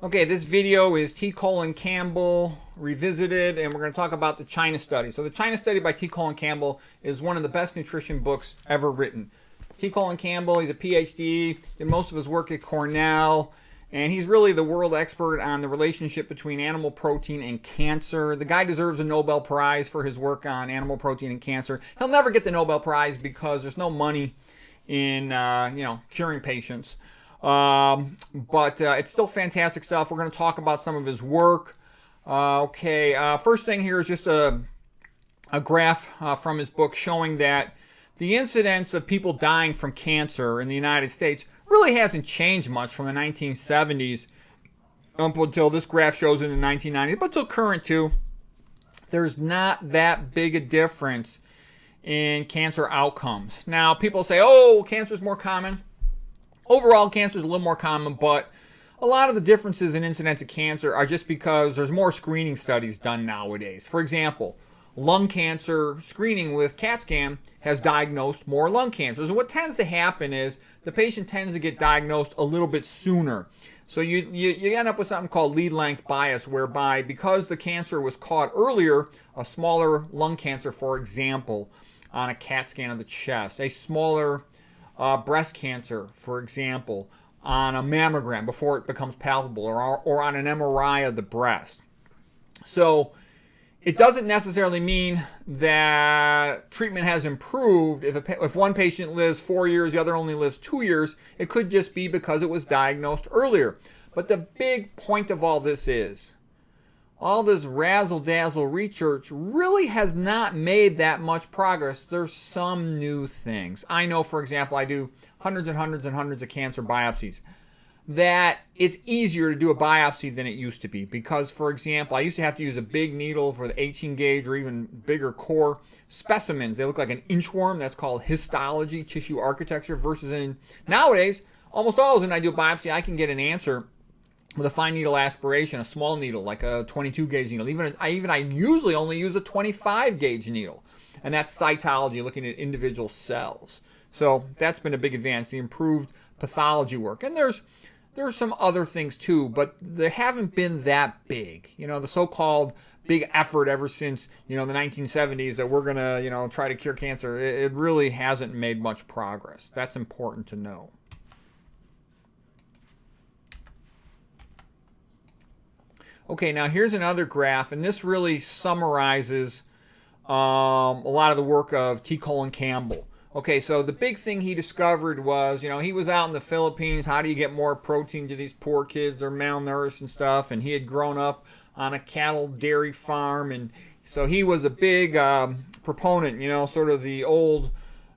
Okay, this video is T. Campbell revisited, and we're going to talk about the China study. So the China study by T. Campbell is one of the best nutrition books ever written. T. Campbell, he's a PhD, did most of his work at Cornell, and he's really the world expert on the relationship between animal protein and cancer. The guy deserves a Nobel Prize for his work on animal protein and cancer. He'll never get the Nobel Prize because there's no money in curing patients. But it's still fantastic stuff. We're going to talk about some of his work. First thing here is just a graph from his book showing that the incidence of people dying from cancer in the United States really hasn't changed much from the 1970s up until this graph shows in the 1990s, but till current too. There's not that big a difference in cancer outcomes. Now, people say, oh, cancer is more common. Overall, cancer is a little more common, but a lot of the differences in incidence of cancer are just because there's more screening studies done nowadays. For example, lung cancer screening with CAT scan has diagnosed more lung cancers. And what tends to happen is the patient tends to get diagnosed a little bit sooner. So you end up with something called lead length bias, whereby because the cancer was caught earlier, a smaller lung cancer, for example, on a CAT scan of the chest, a smaller breast cancer, for example, on a mammogram before it becomes palpable, or on an MRI of the breast. So it doesn't necessarily mean that treatment has improved. If one patient lives 4 years, the other only lives 2 years, it could just be because it was diagnosed earlier. But the big point of all this is, all this razzle-dazzle research really has not made that much progress. There's some new things. I know, for example, I do hundreds and hundreds and hundreds of cancer biopsies, that it's easier to do a biopsy than it used to be. Because, for example, I used to have to use a big needle for the 18 gauge or even bigger core specimens. They look like an inchworm. That's called histology, tissue architecture, versus nowadays, almost always when I do a biopsy, I can get an answer with a fine needle aspiration, a small needle like a 22 gauge needle. I usually only use a 25 gauge needle, and that's cytology, looking at individual cells. So that's been a big advance, the improved pathology work. And there's some other things too, but they haven't been that big. The so-called big effort ever since the 1970s that we're gonna try to cure cancer. It really hasn't made much progress. That's important to know. Okay, now here's another graph, and this really summarizes a lot of the work of T. Campbell. Okay, so the big thing he discovered was, he was out in the Philippines. How do you get more protein to these poor kids? They're malnourished and stuff, and he had grown up on a cattle dairy farm, and so he was a big proponent, sort of the old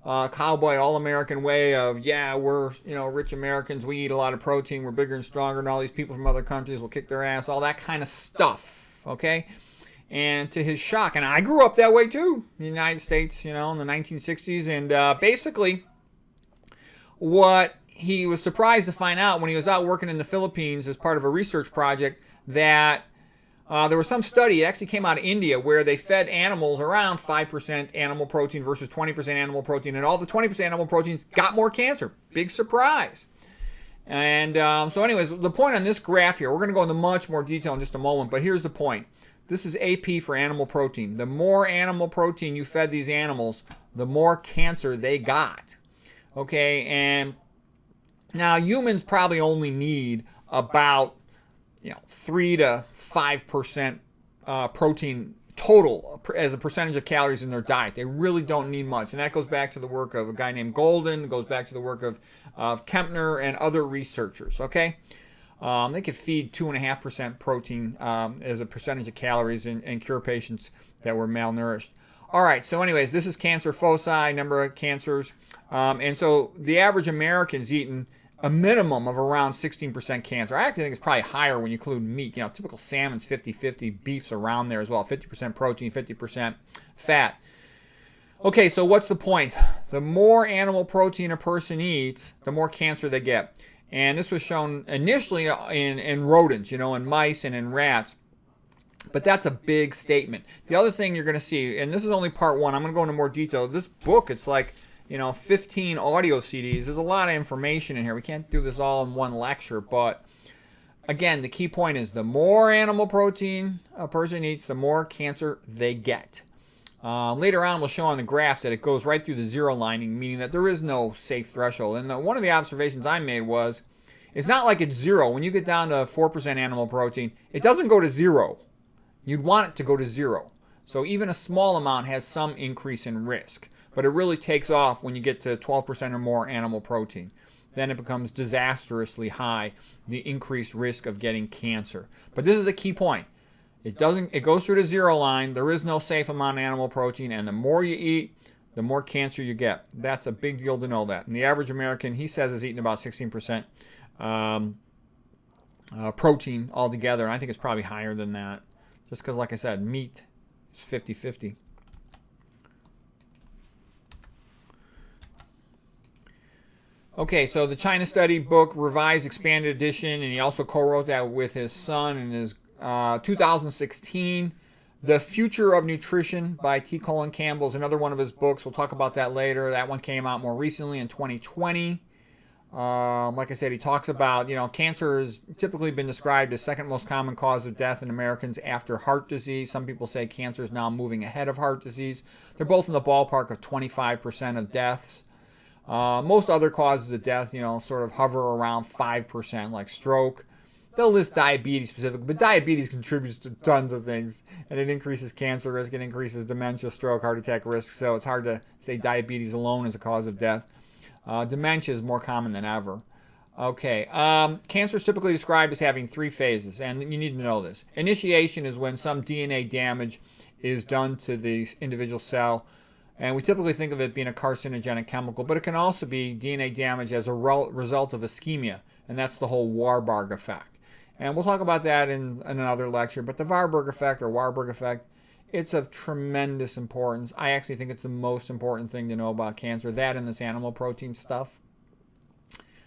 cowboy all-American way of, we're rich Americans, we eat a lot of protein, we're bigger and stronger, and all these people from other countries will kick their ass, all that kind of stuff. Okay, and to his shock, and I grew up that way too in the United States, in the 1960s, and basically what he was surprised to find out when he was out working in the Philippines as part of a research project, that there was some study, it actually came out of India, where they fed animals around 5% animal protein versus 20% animal protein, and all the 20% animal proteins got more cancer. Big surprise. And so anyways, the point on this graph here, we're going to go into much more detail in just a moment, but here's the point. This is AP for animal protein. The more animal protein you fed these animals, the more cancer they got. Okay, and now humans probably only need about 3 to 5% protein total as a percentage of calories in their diet. They really don't need much. And that goes back to the work of a guy named Golden, goes back to the work of Kempner and other researchers, okay? They could feed 2.5% protein as a percentage of calories and cure patients that were malnourished. All right, so anyways, this is cancer foci, number of cancers. And so the average American's eating a minimum of around 16% cancer. I actually think it's probably higher when you include meat. Typical salmon's 50-50, beef's around there as well. 50% protein, 50% fat. Okay, so what's the point? The more animal protein a person eats, the more cancer they get. And this was shown initially in rodents, in mice and in rats. But that's a big statement. The other thing you're going to see, and this is only part one, I'm going to go into more detail. This book, it's like 15 audio CDs. There's a lot of information in here. We can't do this all in one lecture, but Again, the key point is the more animal protein a person eats, the more cancer they get. Later on, we'll show on the graphs that it goes right through the zero lining, meaning that there is no safe threshold. And one of the observations I made was, it's not like it's zero. When you get down to 4% animal protein, it doesn't go to zero. You'd want it to go to zero. So even a small amount has some increase in risk. But it really takes off when you get to 12% or more animal protein. Then it becomes disastrously high, the increased risk of getting cancer. But this is a key point. It goes through the zero line. There is no safe amount of animal protein, and the more you eat, the more cancer you get. That's a big deal to know that. And the average American, he says, is eating about 16% protein altogether. And I think it's probably higher than that. Just because, like I said, meat is 50-50. Okay, so the China Study book, revised, expanded edition, and he also co-wrote that with his son in his 2016. The Future of Nutrition by T. Campbell is another one of his books. We'll talk about that later. That one came out more recently in 2020. Like I said, he talks about, cancer has typically been described as second most common cause of death in Americans after heart disease. Some people say cancer is now moving ahead of heart disease. They're both in the ballpark of 25% of deaths. Most other causes of death, sort of hover around 5%, like stroke. They'll list diabetes specifically, but diabetes contributes to tons of things, and it increases cancer risk, it increases dementia, stroke, heart attack risk, so it's hard to say diabetes alone is a cause of death. Dementia is more common than ever. Okay, cancer is typically described as having 3 phases, and you need to know this. Initiation is when some DNA damage is done to the individual cell, and we typically think of it being a carcinogenic chemical, but it can also be DNA damage as a result of ischemia, and that's the whole Warburg effect. And we'll talk about that in another lecture, but the Warburg effect, it's of tremendous importance. I actually think it's the most important thing to know about cancer, that and this animal protein stuff.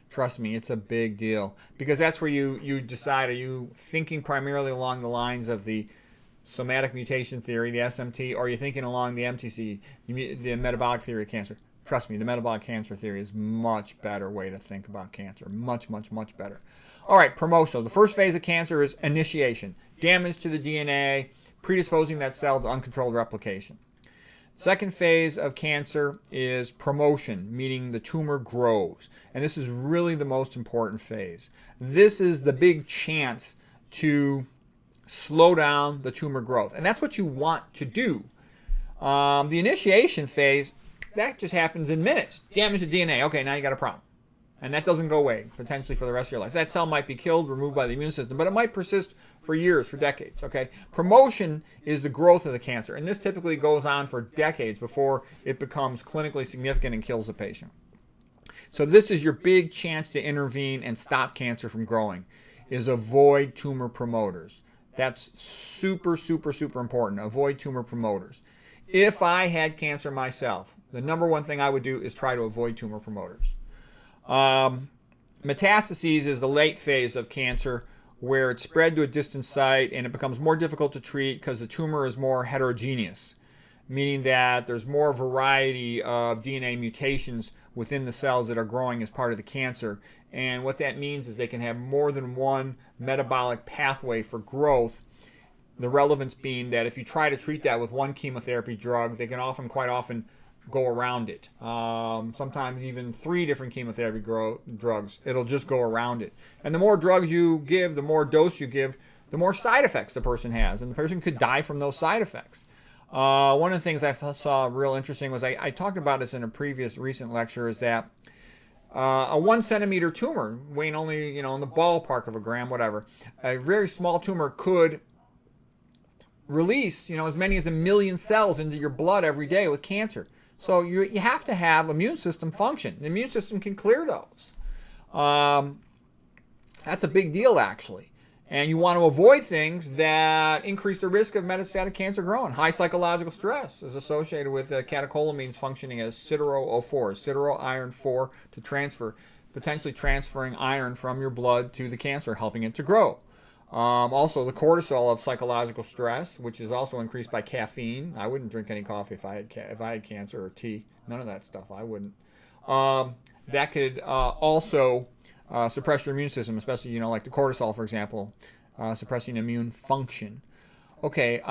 Trust me, it's a big deal, because that's where you decide, are you thinking primarily along the lines of the somatic mutation theory, the SMT, or are you thinking along the MTC, the metabolic theory of cancer? Trust me, the metabolic cancer theory is much better way to think about cancer. Much, much, much better. All right, promotional. The first phase of cancer is initiation. Damage to the DNA, predisposing that cell to uncontrolled replication. Second phase of cancer is promotion, meaning the tumor grows. And this is really the most important phase. This is the big chance to slow down the tumor growth. And that's what you want to do. The initiation phase, that just happens in minutes. Damage to DNA. Okay, now you got a problem. And that doesn't go away, potentially for the rest of your life. That cell might be killed, removed by the immune system, but it might persist for years, for decades, okay? Promotion is the growth of the cancer, and this typically goes on for decades before it becomes clinically significant and kills the patient. So this is your big chance to intervene and stop cancer from growing, is avoid tumor promoters. That's super, super, super important. Avoid tumor promoters. If I had cancer myself, the number one thing I would do is try to avoid tumor promoters. Metastases is the late phase of cancer where it's spread to a distant site and it becomes more difficult to treat because the tumor is more heterogeneous, meaning that there's more variety of DNA mutations within the cells that are growing as part of the cancer. And what that means is they can have more than one metabolic pathway for growth. The relevance being that if you try to treat that with one chemotherapy drug, they can quite often go around it. Sometimes even 3 different chemotherapy drugs. It'll just go around it. And the more drugs you give, the more dose you give, the more side effects the person has. And the person could die from those side effects. One of the things I saw real interesting was, I talked about this in a previous recent lecture, is that a 1 centimeter tumor, weighing only, in the ballpark of a gram, whatever, a very small tumor could release, as many as 1 million cells into your blood every day with cancer. So you have to have immune system function. The immune system can clear those. That's a big deal, actually. And you want to avoid things that increase the risk of metastatic cancer growing. High psychological stress is associated with catecholamines functioning as sideroO4, sideroiron 4, to potentially transferring iron from your blood to the cancer, helping it to grow. Also, the cortisol of psychological stress, which is also increased by caffeine. I wouldn't drink any coffee if I had cancer, or tea. None of that stuff. I wouldn't. That could also suppress your immune system, especially, you know, like the cortisol, for example, suppressing immune function. Okay,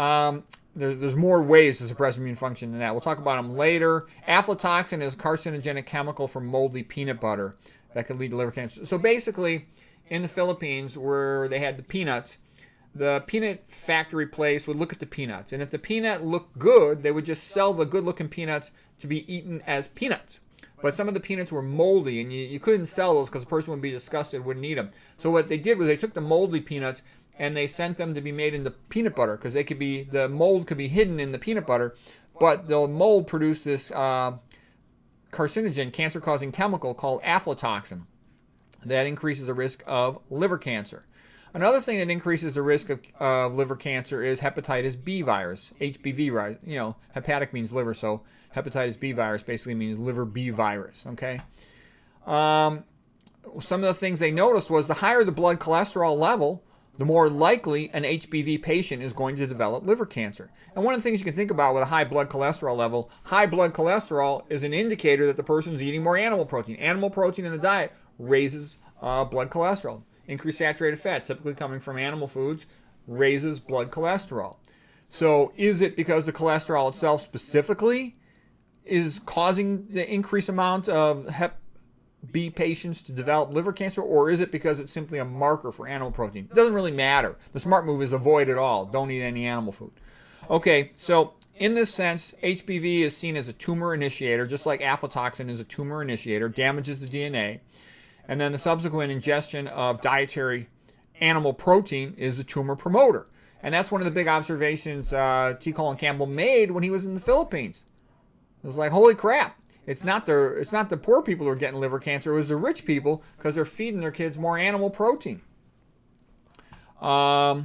there's more ways to suppress immune function than that. We'll talk about them later. Aflatoxin is a carcinogenic chemical from moldy peanut butter that could lead to liver cancer. So basically, in the Philippines, where they had the peanuts, the peanut factory place would look at the peanuts. And if the peanut looked good, they would just sell the good-looking peanuts to be eaten as peanuts. But some of the peanuts were moldy, and you couldn't sell those because the person would be disgusted, wouldn't eat them. So what they did was they took the moldy peanuts and they sent them to be made into peanut butter, because the mold could be hidden in the peanut butter, but the mold produced this carcinogen, cancer-causing chemical called aflatoxin that increases the risk of liver cancer. Another thing that increases the risk of liver cancer is hepatitis B virus, HBV virus. You know, hepatic means liver, so hepatitis B virus basically means liver B virus, okay? Some of the things they noticed was the higher the blood cholesterol level, the more likely an HBV patient is going to develop liver cancer. And one of the things you can think about with a high blood cholesterol level, high blood cholesterol is an indicator that the person's eating more animal protein. Animal protein in the diet raises blood cholesterol. Increased saturated fat, typically coming from animal foods, raises blood cholesterol. So is it because the cholesterol itself specifically is causing the increased amount of hep B patients to develop liver cancer, or is it because it's simply a marker for animal protein? It doesn't really matter. The smart move is avoid it all. Don't eat any animal food. Okay, so in this sense, HBV is seen as a tumor initiator, just like aflatoxin is a tumor initiator, damages the DNA. And then the subsequent ingestion of dietary animal protein is the tumor promoter. And that's one of the big observations T. Colin Campbell made when he was in the Philippines. It was like, holy crap. It's not the poor people who are getting liver cancer. It was the rich people because they're feeding their kids more animal protein. Okay.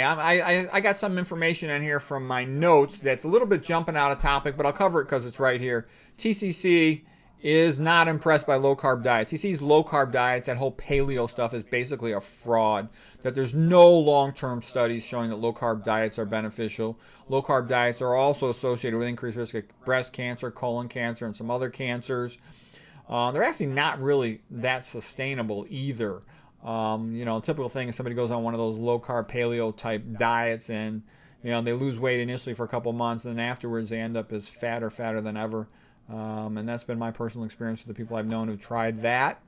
I got some information in here from my notes that's a little bit jumping out of topic, but I'll cover it because it's right here. TCC is not impressed by low-carb diets. He sees low-carb diets, that whole paleo stuff, is basically a fraud, that there's no long-term studies showing that low-carb diets are beneficial. Low-carb diets are also associated with increased risk of breast cancer, colon cancer, and some other cancers. They're actually not really that sustainable either. You know, a typical thing is somebody goes on one of those low-carb paleo-type diets and, you know, they lose weight initially for a couple months, and then afterwards they end up as fatter than ever. And that's been my personal experience with the people I've known who've tried that.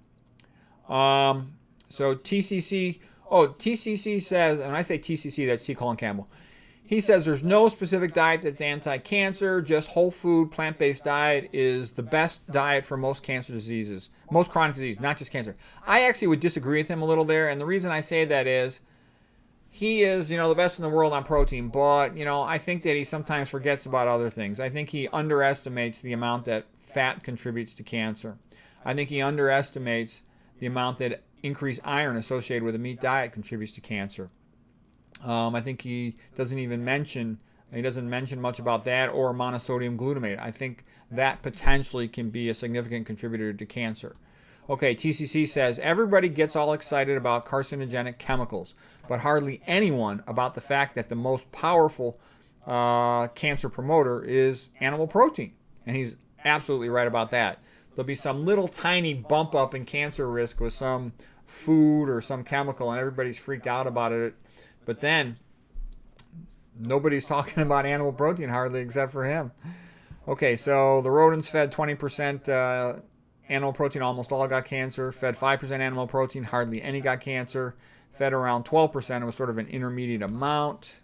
So TCC says, and when I say TCC, that's T. Colin Campbell. He says there's no specific diet that's anti-cancer, just whole food, plant-based diet is the best diet for most cancer diseases, most chronic disease, not just cancer. I actually would disagree with him a little there, and the reason I say that is he is, you know, the best in the world on protein, but, you know, I think that he sometimes forgets about other things. I think he underestimates the amount that fat contributes to cancer. I think he underestimates the amount that increased iron associated with a meat diet contributes to cancer. I think he doesn't mention much about that or monosodium glutamate. I think that potentially can be a significant contributor to cancer. Okay, TCC says, everybody gets all excited about carcinogenic chemicals, but hardly anyone about the fact that the most powerful cancer promoter is animal protein. And he's absolutely right about that. There'll be some little tiny bump up in cancer risk with some food or some chemical, and everybody's freaked out about it. But then, nobody's talking about animal protein hardly except for him. Okay, so the rodents fed 20% animal protein, almost all got cancer. Fed 5% animal protein, hardly any got cancer. Fed around 12%, it was sort of an intermediate amount.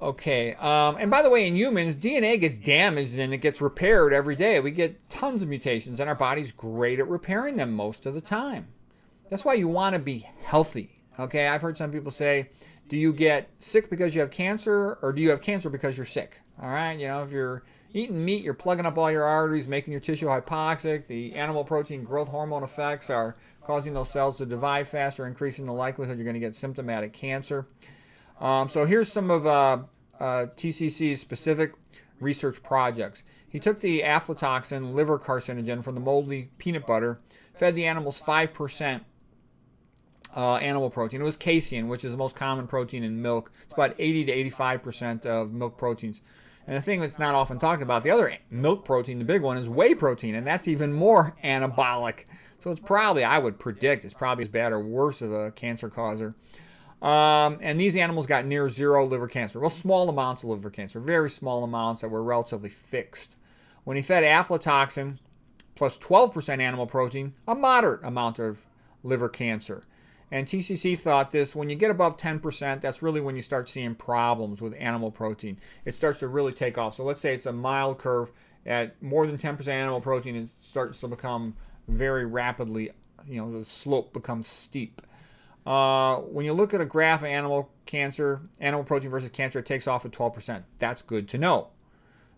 Okay, and by the way, in humans, DNA gets damaged and it gets repaired every day. We get tons of mutations, and our body's great at repairing them most of the time. That's why you want to be healthy. Okay, I've heard some people say, do you get sick because you have cancer, or do you have cancer because you're sick? All right, you know, if you're eating meat, you're plugging up all your arteries, making your tissue hypoxic. The animal protein growth hormone effects are causing those cells to divide faster, increasing the likelihood you're going to get symptomatic cancer. So here's some of TCC's specific research projects. He took the aflatoxin liver carcinogen from the moldy peanut butter, fed the animals 5% animal protein. It was casein, which is the most common protein in milk. It's about 80 to 85% of milk proteins. And the thing that's not often talked about, the other milk protein, the big one, is whey protein, and that's even more anabolic. So it's probably, I would predict, it's probably as bad or worse of a cancer causer. And these animals got near zero liver cancer. Well, small amounts of liver cancer, very small amounts that were relatively fixed. When he fed aflatoxin plus 12% animal protein, a moderate amount of liver cancer. And TCC thought this, when you get above 10%, that's really when you start seeing problems with animal protein. It starts to really take off. So let's say it's a mild curve at more than 10% animal protein, it starts to become very rapidly, the slope becomes steep. When you look at a graph of animal protein versus cancer, it takes off at 12%. That's good to know.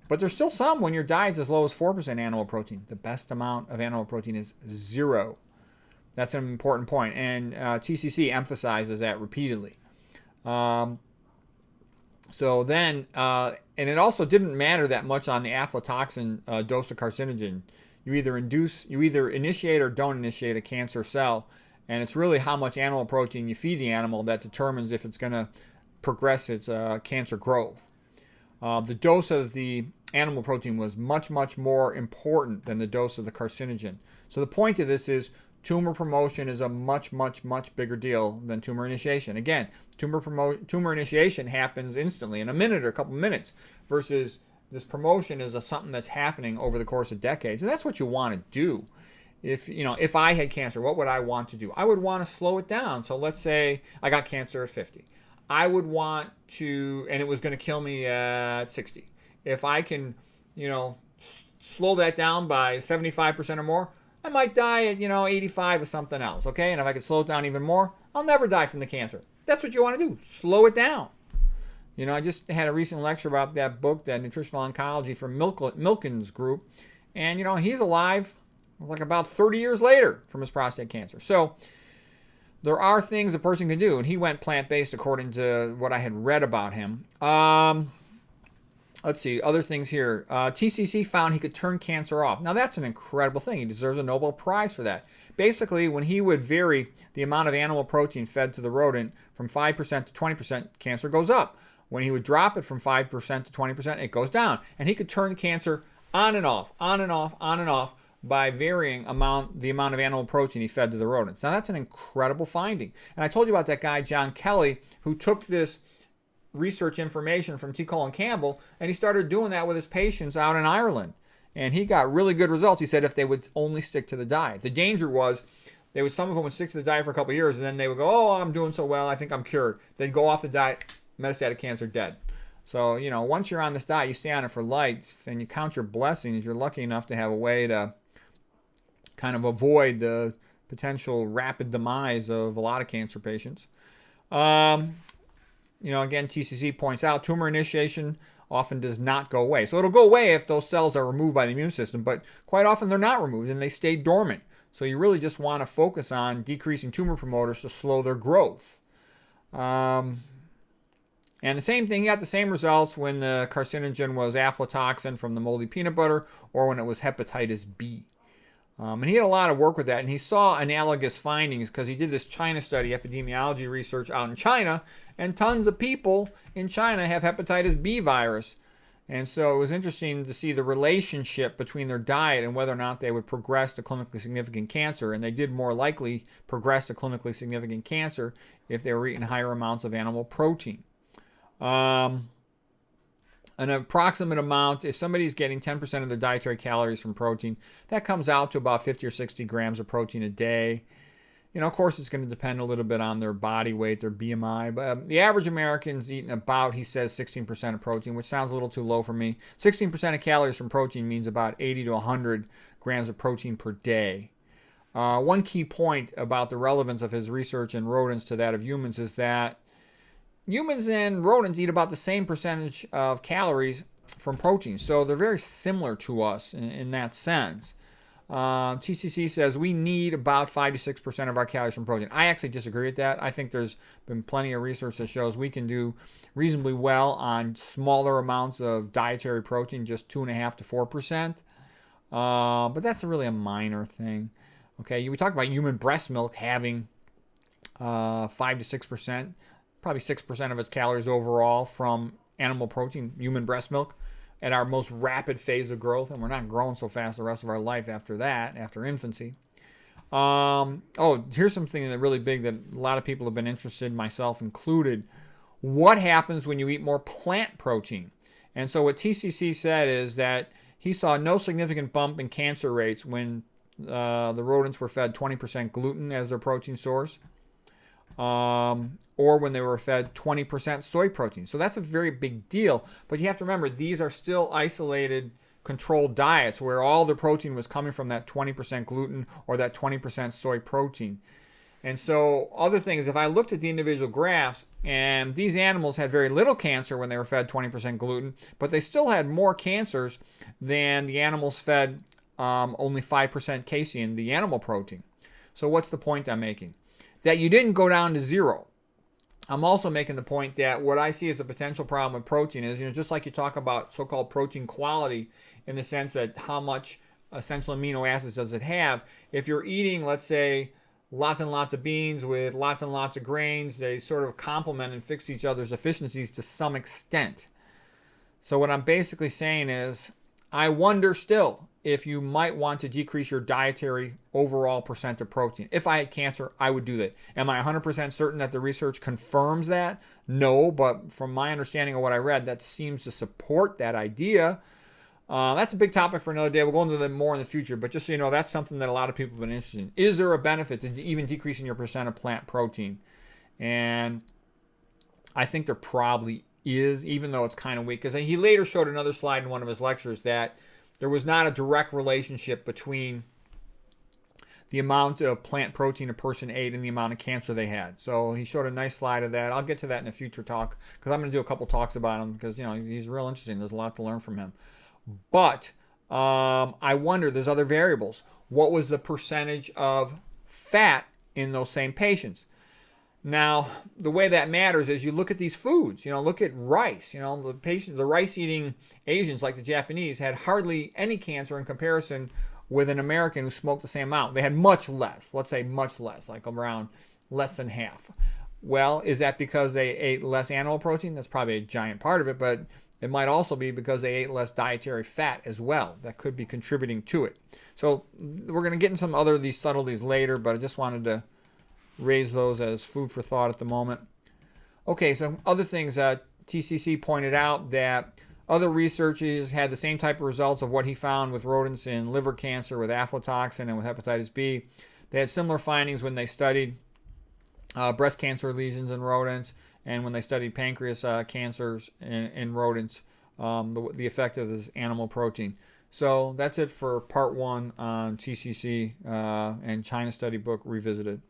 But there's still some when your diet's as low as 4% animal protein. The best amount of animal protein is 0. That's an important point, and TCC emphasizes that repeatedly. And it also didn't matter that much on the aflatoxin dose of carcinogen. You either initiate or don't initiate a cancer cell, and it's really how much animal protein you feed the animal that determines if it's going to progress its cancer growth. The dose of the animal protein was much, much more important than the dose of the carcinogen. So the point of this is tumor promotion is a much, much, much bigger deal than tumor initiation. Again, tumor initiation happens instantly in a minute or a couple minutes versus this promotion is something that's happening over the course of decades. And that's what you want to do. If I had cancer, what would I want to do? I would want to slow it down. So let's say I got cancer at 50. I would want to, and it was going to kill me at 60. If I can, slow that down by 75% or more, I might die at, 85 or something else, okay? And if I could slow it down even more, I'll never die from the cancer. That's what you want to do. Slow it down. I just had a recent lecture about that book, that Nutritional Oncology from Milken's group. And, he's alive like about 30 years later from his prostate cancer. So there are things a person can do. And he went plant-based according to what I had read about him. Let's see, other things here. TCC found he could turn cancer off. Now, that's an incredible thing. He deserves a Nobel Prize for that. Basically, when he would vary the amount of animal protein fed to the rodent from 5% to 20%, cancer goes up. When he would drop it from 5% to 20%, it goes down. And he could turn cancer on and off, on and off, on and off by varying the amount of animal protein he fed to the rodents. Now, that's an incredible finding. And I told you about that guy, John Kelly, who took this research information from T. Campbell, and he started doing that with his patients out in Ireland. And he got really good results. He said if they would only stick to the diet. The danger was some of them would stick to the diet for a couple of years, and then they would go, oh, I'm doing so well, I think I'm cured. They'd go off the diet, metastatic cancer, dead. So, once you're on this diet, you stay on it for life, and you count your blessings. You're lucky enough to have a way to kind of avoid the potential rapid demise of a lot of cancer patients. Again, TCC points out tumor initiation often does not go away. So it'll go away if those cells are removed by the immune system, but quite often they're not removed and they stay dormant. So you really just want to focus on decreasing tumor promoters to slow their growth. And the same thing, he got the same results when the carcinogen was aflatoxin from the moldy peanut butter or when it was hepatitis B. And he had a lot of work with that, and he saw analogous findings because he did this China study, epidemiology research out in China, and tons of people in China have hepatitis B virus. And so it was interesting to see the relationship between their diet and whether or not they would progress to clinically significant cancer. And they did more likely progress to clinically significant cancer if they were eating higher amounts of animal protein. An approximate amount, if somebody's getting 10% of their dietary calories from protein, that comes out to about 50 or 60 grams of protein a day. Of course, it's going to depend a little bit on their body weight, their BMI. But the average American's eating about, he says, 16% of protein, which sounds a little too low for me. 16% of calories from protein means about 80 to 100 grams of protein per day. One key point about the relevance of his research in rodents to that of humans is that humans and rodents eat about the same percentage of calories from protein. So they're very similar to us in that sense. TCC says we need about 5 to 6% of our calories from protein. I actually disagree with that. I think there's been plenty of research that shows we can do reasonably well on smaller amounts of dietary protein, just 2.5 to 4%. But that's really a minor thing. Okay, we talked about human breast milk having 5 to 6%, probably 6% of its calories overall from animal protein, human breast milk. at our most rapid phase of growth, and we're not growing so fast the rest of our life after that, after infancy. Here's something that really big that a lot of people have been interested, myself included. What happens when you eat more plant protein? And so what TCC said is that he saw no significant bump in cancer rates when the rodents were fed 20% gluten as their protein source, or when they were fed 20% soy protein. So that's a very big deal. But you have to remember, these are still isolated, controlled diets where all the protein was coming from that 20% gluten or that 20% soy protein. And so other things, if I looked at the individual graphs, and these animals had very little cancer when they were fed 20% gluten, but they still had more cancers than the animals fed only 5% casein, the animal protein. So what's the point I'm making? That you didn't go down to zero. I'm also making the point that what I see as a potential problem with protein is, just like you talk about so-called protein quality, in the sense that how much essential amino acids does it have. If you're eating, let's say, lots and lots of beans with lots and lots of grains, they sort of complement and fix each other's efficiencies to some extent. So what I'm basically saying is, I wonder still if you might want to decrease your dietary overall percent of protein. If I had cancer, I would do that. Am I 100% certain that the research confirms that? No, but from my understanding of what I read, that seems to support that idea. That's a big topic for another day. We'll go into that more in the future, but just so you know, that's something that a lot of people have been interested in. Is there a benefit to even decreasing your percent of plant protein? And I think there probably is, even though it's kind of weak, because he later showed another slide in one of his lectures that there was not a direct relationship between the amount of plant protein a person ate and the amount of cancer they had. So he showed a nice slide of that. I'll get to that in a future talk, because I'm going to do a couple talks about him, because he's real interesting. There's a lot to learn from him. But I wonder, there's other variables. What was the percentage of fat in those same patients? Now, the way that matters is you look at these foods. Look at rice. The rice-eating Asians, like the Japanese, had hardly any cancer in comparison with an American who smoked the same amount. They had much less. Let's say much less, like around less than half. Well, is that because they ate less animal protein? That's probably a giant part of it, but it might also be because they ate less dietary fat as well. That could be contributing to it. So we're going to get into some other of these subtleties later, but I just wanted to raise those as food for thought at the moment. Okay, so other things TCC pointed out that other researchers had the same type of results of what he found with rodents in liver cancer with aflatoxin and with hepatitis B. They had similar findings when they studied breast cancer lesions in rodents, and when they studied pancreas cancers in rodents, the effect of this animal protein. So that's it for part one on TCC and China Study Book Revisited.